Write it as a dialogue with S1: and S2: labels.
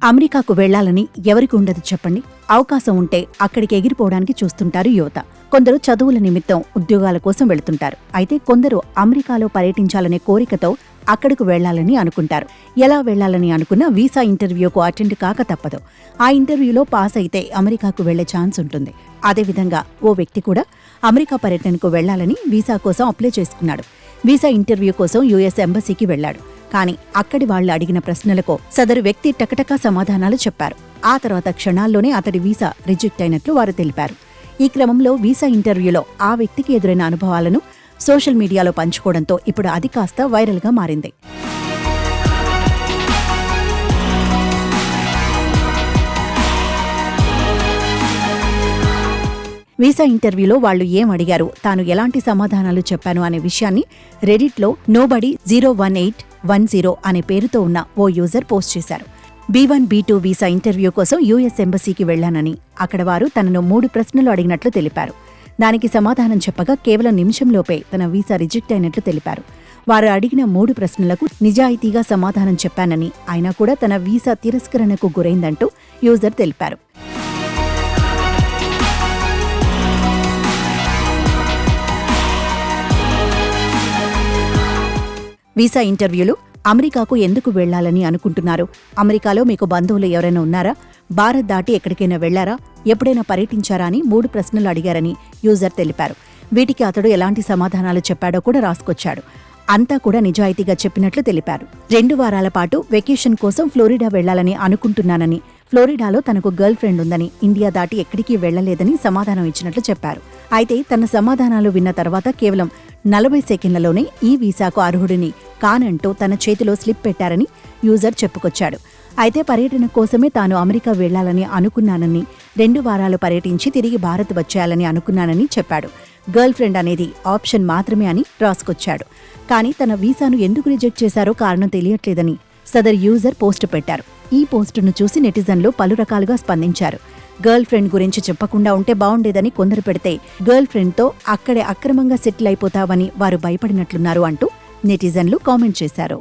S1: అమెరికాకు వెళ్లాలని ఎవరికి ఉండదు చెప్పండి. అవకాశం ఉంటే అక్కడికి ఎగిరిపోవడానికి చూస్తుంటారు యువత. కొందరు చదువుల నిమిత్తం ఉద్యోగాల కోసం వెళుతుంటారు. అయితే కొందరు అమెరికాలో పర్యటించాలనే కోరికతో అక్కడకు వెళ్లాలని అనుకుంటారు. ఎలా వెళ్లాలని అనుకున్నా వీసా ఇంటర్వ్యూకు అటెండ్ కాక తప్పదు. ఆ ఇంటర్వ్యూలో పాస్ అయితే అమెరికాకు వెళ్లే ఛాన్స్ ఉంటుంది. అదేవిధంగా ఓ వ్యక్తి కూడా అమెరికా పర్యటనకు వెళ్లాలని వీసా కోసం అప్లై చేసుకున్నాడు. వీసా ఇంటర్వ్యూ కోసం యుఎస్ ఎంబసీకి వెళ్లాడు. కానీ అక్కడి వాళ్లు అడిగిన ప్రశ్నలకు సదరు వ్యక్తి టకటకా సమాధానాలు చెప్పారు. ఆ తర్వాత క్షణాల్లోనే అతడి వీసా రిజెక్ట్ అయినట్లు వారు తెలిపారు. ఈ క్రమంలో వీసా ఇంటర్వ్యూలో ఆ వ్యక్తికి ఎదురైన అనుభవాలను సోషల్ మీడియాలో పంచుకోవడంతో ఇప్పుడు అది కాస్త వైరల్గా మారింది. వీసా ఇంటర్వ్యూలో వాళ్లు ఏం అడిగారు, తాను ఎలాంటి సమాధానాలు చెప్పాను అనే విషయాన్ని రెడిట్లో నోబడీ 01810 అనే పేరుతో ఉన్న ఓ యూజర్ పోస్ట్ చేశారు. B1 B2 వీసా ఇంటర్వ్యూ కోసం యుఎస్ ఎంబసీకి వెళ్లానని అక్కడ వారు తనను 3 ప్రశ్నలు అడిగినట్లు తెలిపారు. దానికి సమాధానం చెప్పగా కేవలం నిమిషంలోపే తన వీసా రిజెక్ట్ అయినట్లు తెలిపారు. వారు అడిగిన 3 ప్రశ్నలకు నిజాయితీగా సమాధానం చెప్పానని, అయినా కూడా తన వీసా తిరస్కరణకు గురైందంటూ యూజర్ తెలిపారు. వీసా ఇంటర్వ్యూలు అమెరికాకు ఎందుకు వెళ్లాలని అనుకుంటున్నారు? అమెరికాలో మీకు బంధువులు ఎవరైనా ఉన్నారా? భారత్ దాటి ఎక్కడికైనా వెళ్లారా? ఎప్పుడైనా పర్యటించారా అని 3 ప్రశ్నలు అడిగారని యూజర్ తెలిపారు. వీటికి అతడు ఎలాంటి సమాధానాలు చెప్పాడో కూడా రాసుకొచ్చాడు. అంతా కూడా నిజాయితీగా చెప్పినట్లు తెలిపారు. 2 వారాల పాటు వెకేషన్ కోసం ఫ్లోరిడా వెళ్లాలని అనుకుంటున్నానని, ఫ్లోరిడాలో తనకు గర్ల్ ఫ్రెండ్ ఉందని, ఇండియా దాటి ఎక్కడికి వెళ్లలేదని సమాధానం ఇచ్చినట్లు చెప్పారు. అయితే తన సమాధానాలు విన్న తర్వాత కేవలం 40 సెకండ్లలోనే ఈ వీసాకు అర్హుడిని కానంటూ తన చేతిలో స్లిప్ పెట్టారని యూజర్ చెప్పుకొచ్చాడు. అయితే పర్యటన కోసమే తాను అమెరికా వెళ్లాలని అనుకున్నానని, 2 వారాలు పర్యటించి తిరిగి భారత్ వచ్చేయాలని అనుకున్నానని చెప్పాడు. గర్ల్ ఫ్రెండ్ అనేది ఆప్షన్ మాత్రమే అని రాసుకొచ్చాడు. కానీ తన వీసాను ఎందుకు రిజెక్ట్ చేశారో కారణం తెలియట్లేదని సదర్ యూజర్ పోస్టు పెట్టారు. ఈ పోస్టును చూసి నెటిజన్లు పలు రకాలుగా స్పందించారు. గర్ల్ ఫ్రెండ్ గురించి చెప్పకుండా ఉంటే బావుండేదని కొందరు పెడితే, గర్ల్ ఫ్రెండ్తో అక్కడే అక్రమంగా సెటిల్ అయిపోతావని వారు భయపడినట్లున్నారు అంటూ నెటిజన్లు కామెంట్ చేశారు.